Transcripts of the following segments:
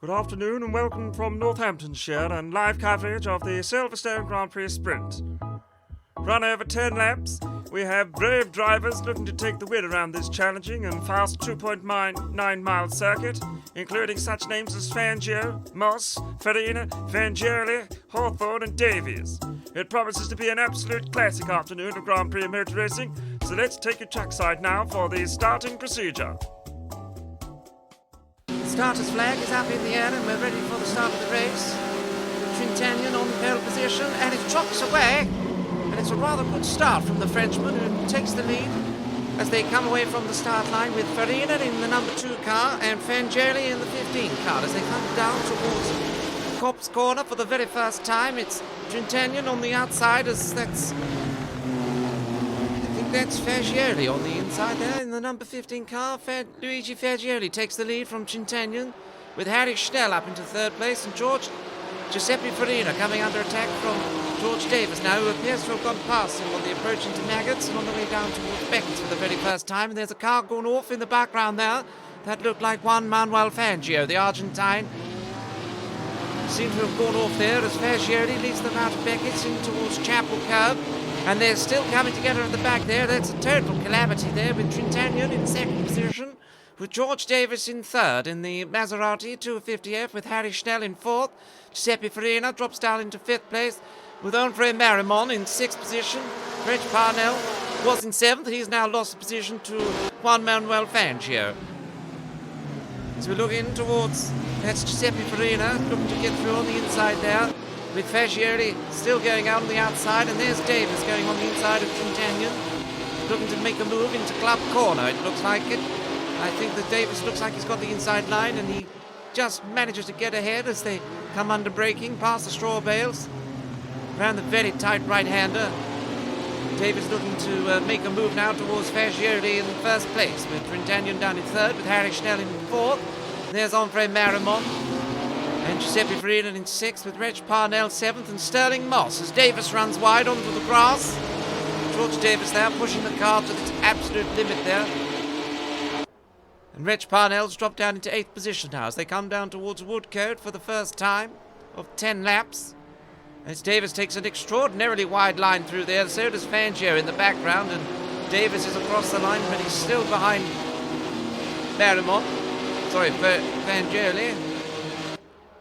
Good afternoon and welcome from Northamptonshire and live coverage of the Silverstone Grand Prix Sprint. Run over 10 laps, we have brave drivers looking to take the win around this challenging and fast 2.9-mile circuit, including such names as Fangio, Moss, Farina, Fangio, Hawthorn and Davies. It promises to be an absolute classic afternoon of Grand Prix motor racing, so let's take you trackside now for the starting procedure. The starter's flag is up in the air and we're ready for the start of the race. Trentanion on pole position and it trots away. And it's a rather good start from the Frenchman who takes the lead as they come away from the start line with Farina in the number 2 car and Fangeli in the 15 car as they come down towards Copse Corner for the very first time. It's Trentanion on the outside as that's Fagioli on the inside there in the number 15 car. Luigi Fagioli takes the lead from Trentanion with Harry Schnell up into third place and Giuseppe Farina coming under attack from George Davis now, who appears to have gone past him on the approach into Maggots and on the way down towards Beckett's for the very first time. And there's a car going off in the background there that looked like Juan Manuel Fangio, the Argentine. Seemed to have gone off there as Fagioli leads them out of Beckett's in towards Chapel Curve. And they're still coming together at the back there. That's a total calamity there with Trentanion in second position, with George Davis in third in the Maserati 250F, with Harry Schnell in fourth. Giuseppe Farina drops down into fifth place, with Andre Marimon in sixth position. Reg Parnell was in seventh. He's now lost position to Juan Manuel Fangio. So we look in towards, that's Giuseppe Farina looking to get through on the inside there, with Fagioli still going out on the outside, and there's Davis going on the inside of Trentanion, looking to make a move into Club Corner, it looks like it. I think that Davis looks like he's got the inside line, and he just manages to get ahead as they come under braking past the straw bales, around the very tight right-hander. Davis looking to make a move now towards Fagioli in first place, with Trentanion down in third, with Harry Schnell in fourth. There's Andre Marimon. And Giuseppe Farina in sixth, with Reg Parnell seventh, and Sterling Moss as Davis runs wide onto the grass. George Davis there pushing the car to its absolute limit there. And Reg Parnell's dropped down into eighth position now as they come down towards Woodcote for the first time of 10 laps. As Davis takes an extraordinarily wide line through there, so does Fangio in the background, and Davis is across the line, but he's still behind Fangeli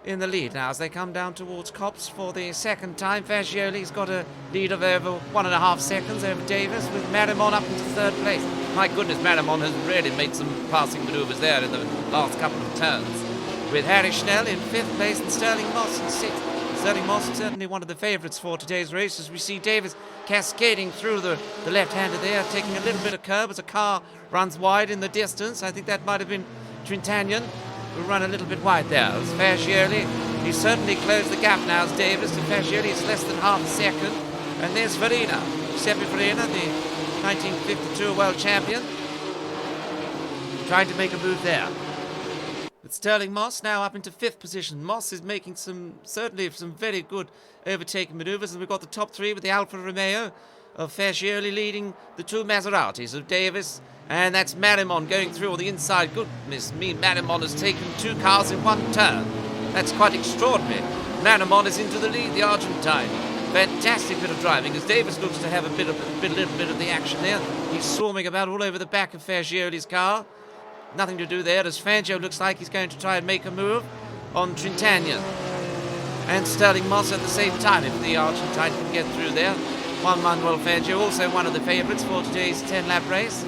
in the lead now as they come down towards Copse for the second time. Fagioli's got a lead of over 1.5 seconds over Davis, with Marimon up into third place. My goodness, Marimon has really made some passing manoeuvres there in the last couple of turns, with Harry Schnell in fifth place and Sterling Moss in sixth. Sterling Moss is certainly one of the favourites for today's race as we see Davis cascading through the left-hander there, taking a little bit of curb as a car runs wide in the distance. I think that might have been Trentanion, who run a little bit wide there. As Fagioli, he's certainly closed the gap now as Davis. And Fagioli is less than half a second. And there's Farina, Giuseppe Farina, the 1952 world champion, trying to make a move there. With Sterling Moss now up into fifth position. Moss is making some very good overtaking manoeuvres, and we've got the top three with the Alfa Romeo of Fagioli leading the two Maseratis of Davis, and that's Marimon going through on the inside. Goodness me, Marimon has taken two cars in one turn. That's quite extraordinary. Marimon is into the lead, the Argentine. Fantastic bit of driving as Davis looks to have a little bit of the action there. He's swarming about all over the back of Fagioli's car. Nothing to do there as Fangio looks like he's going to try and make a move on Trentanion. And Sterling Moss at the same time, if the Argentine can get through there. Juan Manuel Fangio, also one of the favourites for today's 10-lap race.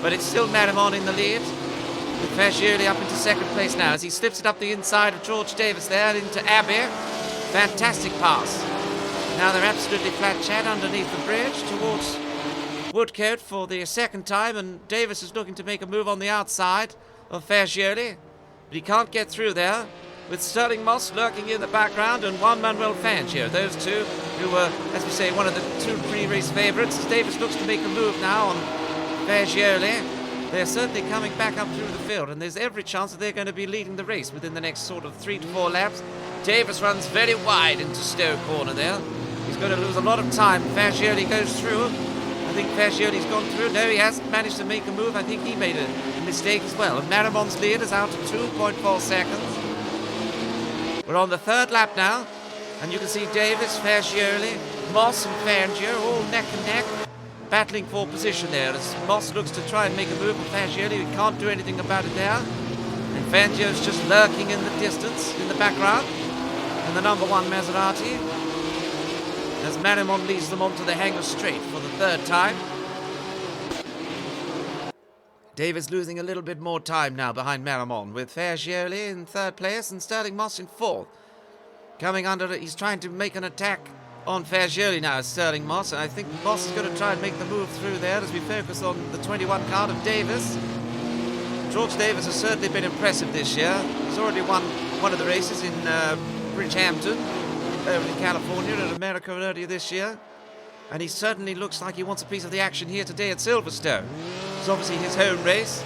But it's still Marimon in the lead, with Fagioli up into second place now as he slips it up the inside of George Davis there into Abbey. Fantastic pass. Now they're absolutely flat chat underneath the bridge towards Woodcote for the second time, and Davis is looking to make a move on the outside of Fagioli, but he can't get through there, with Sterling Moss lurking in the background and Juan Manuel Fangio, those two who were, as we say, one of the two pre-race favourites, as Davis looks to make a move now on Fagioli. They're certainly coming back up through the field, and there's every chance that they're going to be leading the race within the next sort of 3 to 4 laps. Davis runs very wide into Stowe Corner there. He's going to lose a lot of time. Fagioli goes through. I think Fagioli's gone through. No, he hasn't managed to make a move. I think he made a mistake as well. And Marimon's lead is out to 2.4 seconds. We're on the third lap now, and you can see Davis, Fascioli, Moss and Fangio all neck and neck, battling for position there. As Moss looks to try and make a move on Fascioli, he can't do anything about it there. And Fangio's just lurking in the distance, in the background. And the number 1 Maserati, as Marimon leads them onto the hangar straight for the third time. Davis losing a little bit more time now behind Marimon, with Fascioli in third place and Sterling Moss in fourth. Coming under it, he's trying to make an attack on Fascioli now, Sterling Moss, and I think Moss is going to try and make the move through there as we focus on the 21 card of Davis. George Davis has certainly been impressive this year. He's already won one of the races in Bridgehampton, over in California, in America earlier this year. And he certainly looks like he wants a piece of the action here today at Silverstone. It's obviously his home race.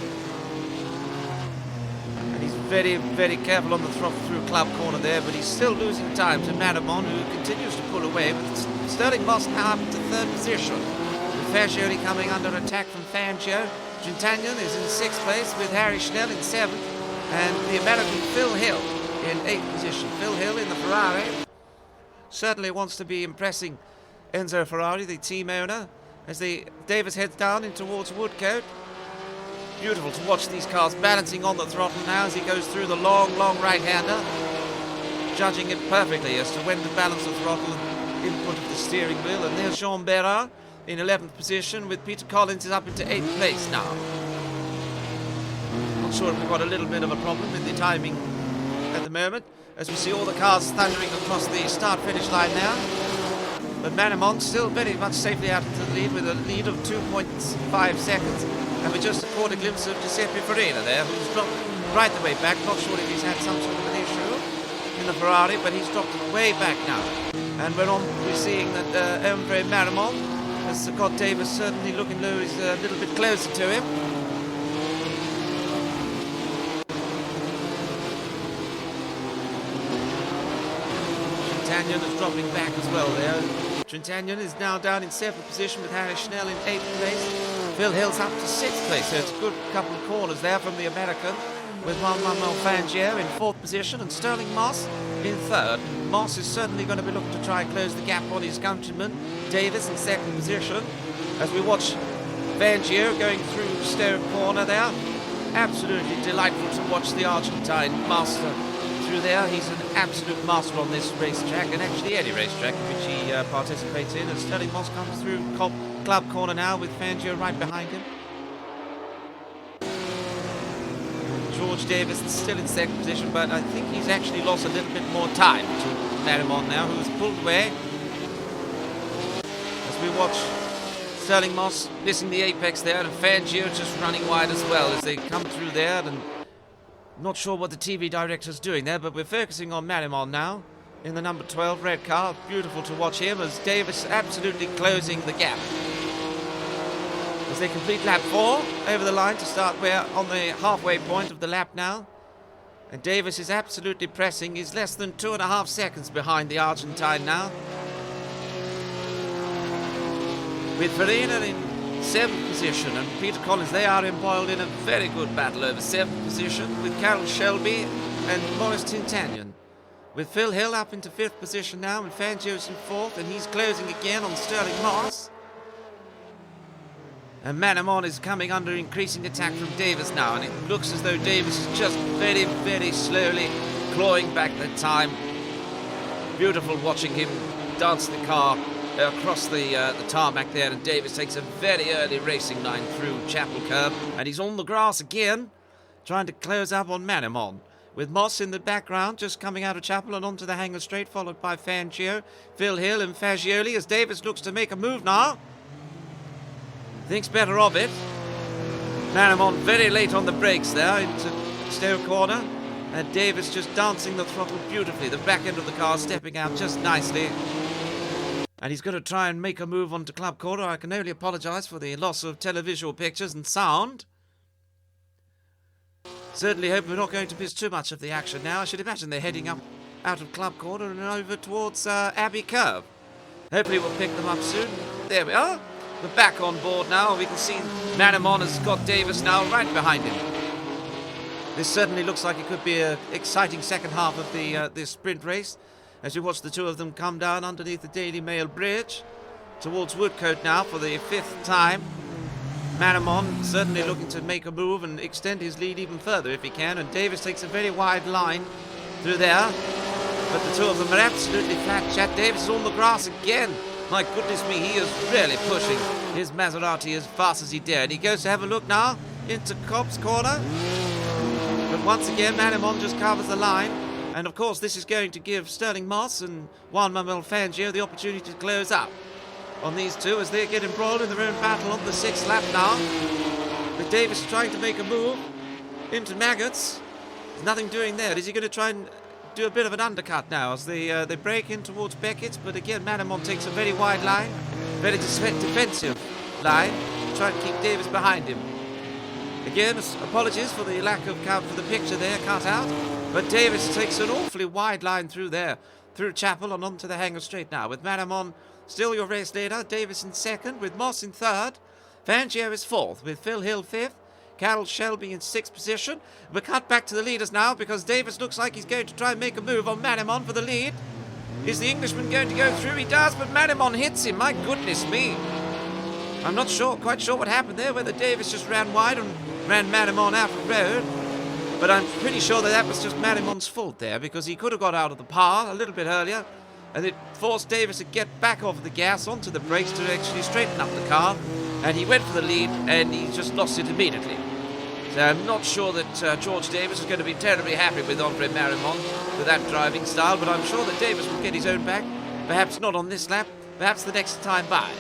And he's very, very careful on the throttle through Club Corner there, but he's still losing time to Marimon, who continues to pull away, with Sterling Moss now up to third position. With Fascioli coming under attack from Fangio. Trentagnon is in sixth place with Harry Schnell in seventh, and the American Phil Hill in eighth position. Phil Hill in the Ferrari certainly wants to be impressing Enzo Ferrari, the team owner, as Davis heads down in towards Woodcote. Beautiful to watch these cars balancing on the throttle now as he goes through the long, long right-hander, judging it perfectly as to when to balance the throttle and input of the steering wheel. And there's Jean Berard in 11th position, with Peter Collins is up into 8th place now. Not sure if we've got a little bit of a problem with the timing at the moment, as we see all the cars thundering across the start-finish line now. But Marimon still very much safely out into the lead, with a lead of 2.5 seconds. And we just caught a glimpse of Giuseppe Farina there, who's dropped right the way back. Not sure if he's had some sort of an issue in the Ferrari, but he's dropped way back now. And we're seeing that Ombre Marimon has got Davis certainly looking low. He's a little bit closer to him. Trentagnon is dropping back as well there. Trentagnon is now down in 7th position with Harry Schnell in 8th place. Phil Hill's up to 6th place, so it's a good couple of corners there from the American, with Marimon Fangio in 4th position and Sterling Moss in 3rd. Moss is certainly going to be looking to try and close the gap on his countryman Davis in 2nd position, as we watch Fangio going through Stowe Corner there. Absolutely delightful to watch the Argentine master through there. He's an absolute master on this racetrack, and actually any racetrack in which he participates in. As Sterling Moss comes through Club Corner now with Fangio right behind him. George Davis is still in 2nd position, but I think he's actually lost a little bit more time to Marimon now, who has pulled away. As we watch Sterling Moss missing the apex there, and Fangio just running wide as well as they come through there. And not sure what the TV director's doing there, but we're focusing on Marimon now in the number 12 red car. Beautiful to watch him as Davis absolutely closing the gap. As they complete lap 4 over the line to start, we're on the halfway point of the lap now. And Davis is absolutely pressing. He's less than 2.5 seconds behind the Argentine now. With Farina in 7th position and Peter Collins, they are embroiled in a very good battle over 7th position, with Carol Shelby and Maurice Trentagnon. With Phil Hill up into 5th position now, and Fangio's in 4th, and he's closing again on Sterling Moss. And Marimon is coming under increasing attack from Davis now, and it looks as though Davis is just very, very slowly clawing back the time. Beautiful watching him dance the car across the tarmac there, and Davis takes a very early racing line through Chapel Curb, and he's on the grass again, trying to close up on Marimon, with Moss in the background just coming out of Chapel and onto the hangar straight, followed by Fangio, Phil Hill and Fascioli, as Davis looks to make a move now. Thinks better of it. Marimon very late on the brakes there into Stowe Corner, and Davis just dancing the throttle beautifully, the back end of the car stepping out just nicely. And he's going to try and make a move onto Club Corner. I can only apologise for the loss of televisual pictures and sound. Certainly hope we're not going to miss too much of the action now. I should imagine they're heading up out of Club Corner and over towards Abbey Curve. Hopefully we'll pick them up soon. There we are. We're back on board now. We can see Marimon has got Davis now right behind him. This certainly looks like it could be an exciting second half of this sprint race as we watch the two of them come down underneath the Daily Mail Bridge towards Woodcote now for the 5th time. Marimon certainly looking to make a move and extend his lead even further if he can, and Davis takes a very wide line through there. But the two of them are absolutely flat chat. Davis is on the grass again. My goodness me, he is really pushing his Maserati as fast as he dared. He goes to have a look now into Cobb's corner. But once again, Marimon just covers the line. And of course, this is going to give Sterling Moss and Manuel Fangio the opportunity to close up on these two as they get embroiled in their own battle on the 6th lap now. But Davis trying to make a move into Maggots. There's nothing doing there. Is he going to try and do a bit of an undercut now as they break in towards Beckett's? But again, Marimon takes a very wide line, very defensive line, to try and keep Davis behind him. Again, apologies for the lack of count for the picture there cut out, but Davis takes an awfully wide line through there, through Chapel and onto the Hanger Straight now, with Marimon still your race leader, Davis in 2nd, with Moss in 3rd, Fangio is 4th, with Phil Hill 5th, Carroll Shelby in 6th position. We're cut back to the leaders now because Davis looks like he's going to try and make a move on Marimon for the lead. Is the Englishman going to go through? He does, but Marimon hits him. My goodness me. I'm not quite sure what happened there, whether Davis just ran wide and ran Marimon out of the road. But I'm pretty sure that was just Marimon's fault there because he could have got out of the par a little bit earlier and it forced Davis to get back off the gas onto the brakes to actually straighten up the car. And he went for the lead and he just lost it immediately. So I'm not sure that George Davis is going to be terribly happy with Andre Marimon with that driving style, but I'm sure that Davis will get his own back. Perhaps not on this lap, perhaps the next time by.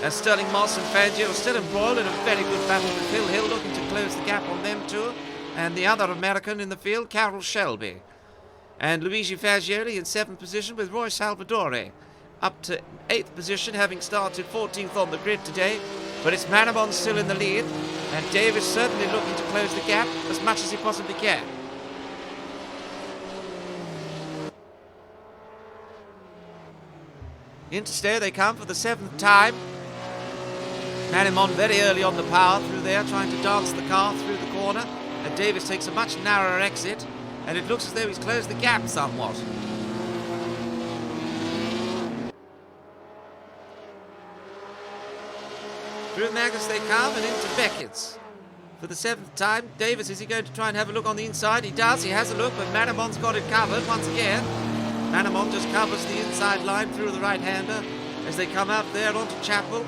As Sterling Moss and Fangio are still embroiled in a very good battle with Phil Hill looking to close the gap on them too. And the other American in the field, Carroll Shelby. And Luigi Fagioli in 7th position with Roy Salvadori up to 8th position, having started 14th on the grid today. But it's Marimon still in the lead, and Davis certainly looking to close the gap as much as he possibly can. Into stay they come for the 7th time. Marimon very early on the power through there, trying to dance the car through the corner, and Davis takes a much narrower exit, and it looks as though he's closed the gap somewhat. Through Magus they come and into Beckett's. For the 7th time, Davis, is he going to try and have a look on the inside? He does, he has a look, but Marimon's got it covered once again. Marimon just covers the inside line through the right-hander as they come out there onto Chapel.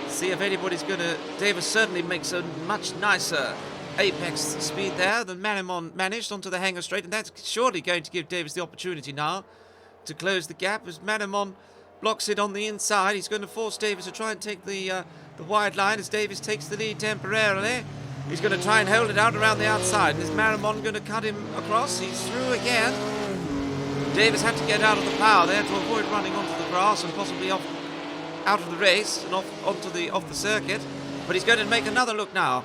See if anybody's going to... Davis certainly makes a much nicer apex speed there than Marimon managed onto the Hanger Straight, and that's surely going to give Davis the opportunity now to close the gap as Marimon blocks it on the inside. He's going to force Davis to try and take the wide line as Davis takes the lead temporarily. He's going to try and hold it out around the outside. Is Marimon going to cut him across? He's through again. Davis had to get out of the power there to avoid running onto the grass and possibly out of the race and off the circuit. But he's going to make another look now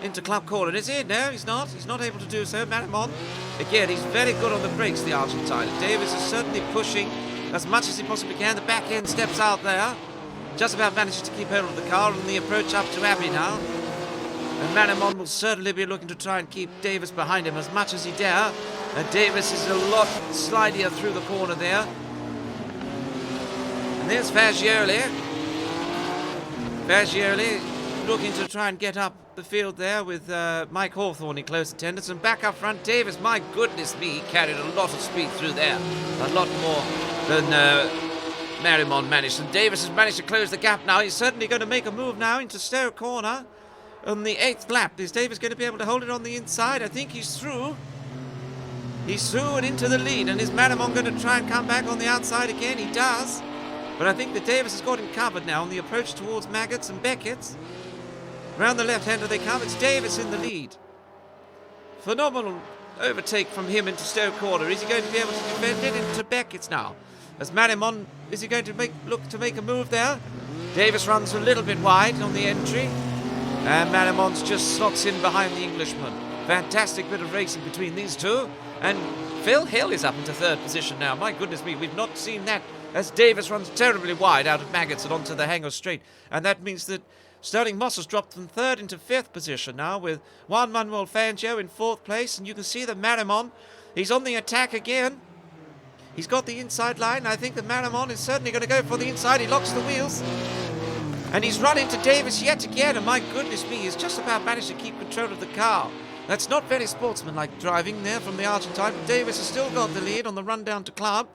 into Club Corner. Is he? No, he's not. He's not able to do so. Marimon, again, he's very good on the brakes, the Argentine. Davis is certainly pushing as much as he possibly can. The back end steps out there. Just about manages to keep hold of the car on the approach up to Abbey now. And Marimon will certainly be looking to try and keep Davis behind him as much as he dare. And Davis is a lot slidier through the corner there. And there's Fagioli. Fagioli looking to try and get up the field there with Mike Hawthorn in close attendance. And back up front, Davis, my goodness me, he carried a lot of speed through there. A lot more than Marimon managed. And Davis has managed to close the gap now. He's certainly going to make a move now into Stowe Corner on the 8th lap. Is Davis going to be able to hold it on the inside? I think he's through. He's through and into the lead. And is Marimon going to try and come back on the outside again? He does. But I think that Davis has got him covered now on the approach towards Maggots and Beckett's. Round the left-hander they come. It's Davis in the lead. Phenomenal overtake from him into Stowe Corner. Is he going to be able to defend it into Beckett's now? As Marimon, is he going to look to make a move there? Davis runs a little bit wide on the entry. And Marimon's just slots in behind the Englishman. Fantastic bit of racing between these two. And Phil Hill is up into 3rd position now. My goodness me, we've not seen that as Davis runs terribly wide out of Maggots and onto the Hangar Straight. And that means that Sterling Moss has dropped from 3rd into 5th position now, with Juan Manuel Fangio in 4th place. And you can see that Marimon, he's on the attack again. He's got the inside line. I think that Marimon is certainly going to go for the inside. He locks the wheels. And he's run into Davis yet again. And my goodness me, he's just about managed to keep control of the car. That's not very sportsmanlike driving there from the Argentine. But Davis has still got the lead on the run down to Club.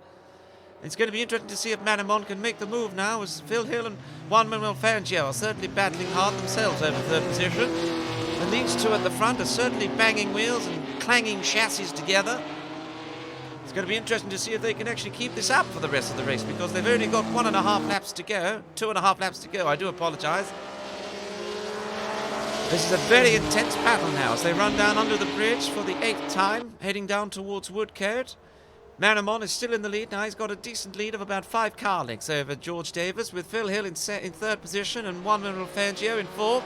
It's going to be interesting to see if Marimon can make the move now, as Phil Hill and Juan Manuel Fangio are certainly battling hard themselves over 3rd position. And these two at the front are certainly banging wheels and clanging chassis together. It's going to be interesting to see if they can actually keep this up for the rest of the race, because they've only got 1.5 laps to go. 2.5 laps to go, I do apologise. This is a very intense battle now as they run down under the bridge for the 8th time, heading down towards Woodcote. Marimon is still in the lead now. He's got a decent lead of about 5 car lengths over George Davis, with Phil Hill in 3rd position and Juan Manuel Fangio in 4th.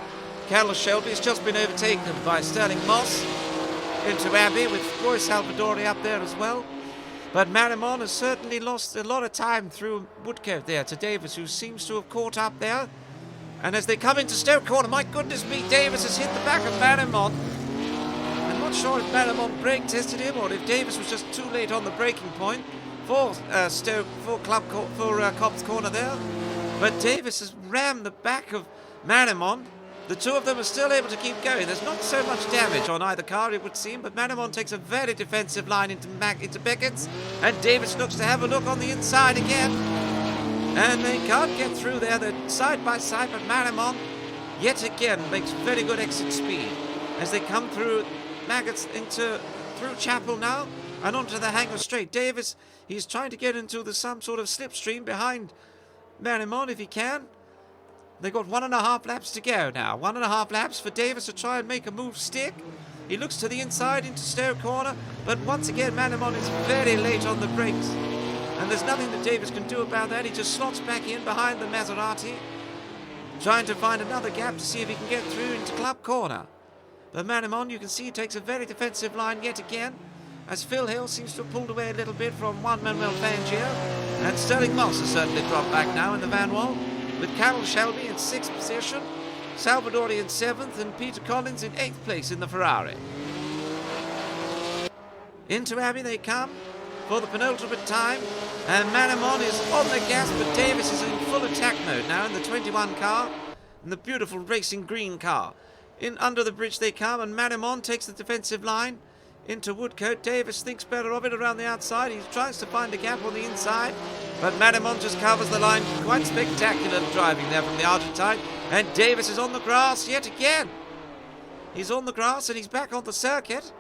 Carlos Shelby has just been overtaken by Sterling Moss into Abbey, with Roy Salvadori up there as well. But Marimon has certainly lost a lot of time through Woodcote there to Davis, who seems to have caught up there. And as they come into Stoke Corner, my goodness me, Davis has hit the back of Marimon. I'm not sure if Marimon brake tested him or if Davis was just too late on the braking point for Cobb's Corner there. But Davis has rammed the back of Marimon. The two of them are still able to keep going. There's not so much damage on either car, it would seem, but Marimon takes a very defensive line into Beckett's, and Davis looks to have a look on the inside again. And they can't get through there. They're side by side, but Marimon yet again makes very good exit speed as they come through Maggots through Chapel now and onto the Hangar Straight. Davis, he's trying to get into some sort of slipstream behind Marimon if he can. They've got 1.5 laps to go now. 1.5 laps for Davis to try and make a move stick. He looks to the inside into Stowe Corner, but once again Marimon is very late on the brakes. And there's nothing that Davis can do about that. He just slots back in behind the Maserati, trying to find another gap to see if he can get through into Club Corner. But Marimon, you can see, takes a very defensive line yet again, as Phil Hill seems to have pulled away a little bit from Juan Manuel Fangio. And Sterling Moss has certainly dropped back now in the Van Wall, with Carol Shelby in 6th position, Salvadori in 7th, and Peter Collins in 8th place in the Ferrari. Into Abbey they come for the penultimate time, and Marimon is on the gas, but Davis is in full attack mode now in the 21 car, in the beautiful racing green car. In under the bridge they come, and Marimon takes the defensive line into Woodcote. Davis thinks better of it around the outside. He tries to find a gap on the inside, but Marimon just covers the line. Quite spectacular driving there from the Argentine, and Davis is on the grass yet again. He's on the grass and he's back on the circuit.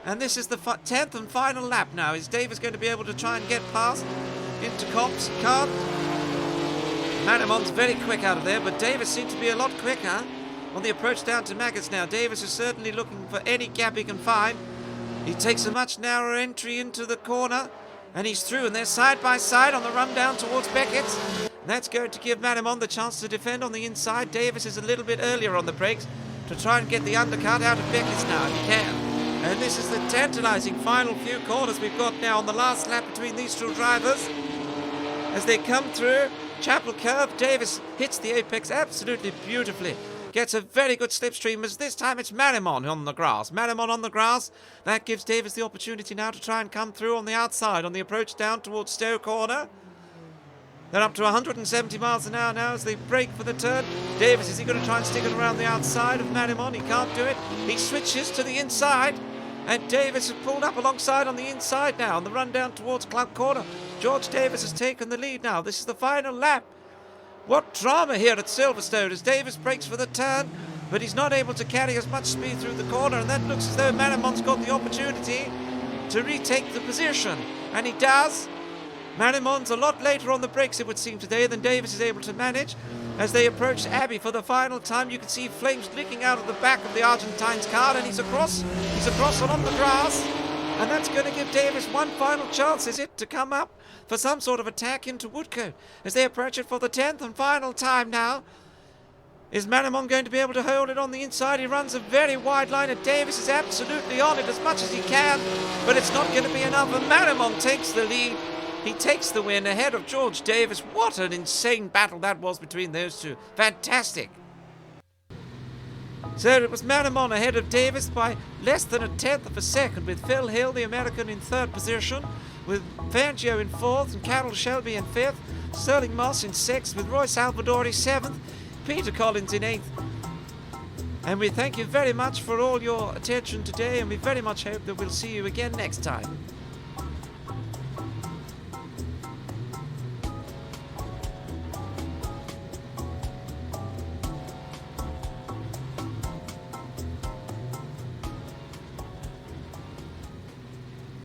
And this is the 10th and final lap now. Is Davis going to be able to try and get past into Cobb's car? Marimon's very quick out of there, but Davis seems to be a lot quicker on the approach down to Maggots now. Davis is certainly looking for any gap he can find. He takes a much narrower entry into the corner, and he's through, and they're side by side on the run down towards Beckett's. That's going to give Marimon the chance to defend on the inside. Davis is a little bit earlier on the brakes to try and get the undercut out of Beckett's now, if he can. And this is the tantalising final few corners we've got now on the last lap between these two drivers. As they come through Chapel Curve, Davis hits the apex absolutely beautifully. Gets a very good slipstream, as this time it's Marimon on the grass. Marimon on the grass. That gives Davis the opportunity now to try and come through on the outside on the approach down towards Stowe Corner. They're up to 170 miles an hour now as they brake for the turn. Davis, is he going to try and stick it around the outside of Marimon? He can't do it. He switches to the inside. And Davis has pulled up alongside on the inside now on the run down towards Club Corner. George Davis has taken the lead now. This is the final lap. What drama here at Silverstone as Davis brakes for the turn, but he's not able to carry as much speed through the corner, and that looks as though Marimon's got the opportunity to retake the position. And he does. Marimon's a lot later on the brakes, it would seem, today than Davis is able to manage. As they approach Abbey for the final time, you can see flames licking out of the back of the Argentine's car, and he's across and on the grass. And that's going to give Davis one final chance, is it, to come up for some sort of attack into Woodcote. As they approach it for the 10th and final time now, is Marimon going to be able to hold it on the inside? He runs a very wide line, and Davis is absolutely on it as much as he can, but it's not going to be enough, and Marimon takes the lead. He takes the win ahead of George Davis. What an insane battle that was between those two. Fantastic. So it was Marimon ahead of Davis by less than a tenth of a second, with Phil Hill, the American, in third position, with Fangio in fourth and Carroll Shelby in fifth, Sterling Moss in sixth, with Roy Salvadori seventh, Peter Collins in eighth. And we thank you very much for all your attention today, and we very much hope that we'll see you again next time.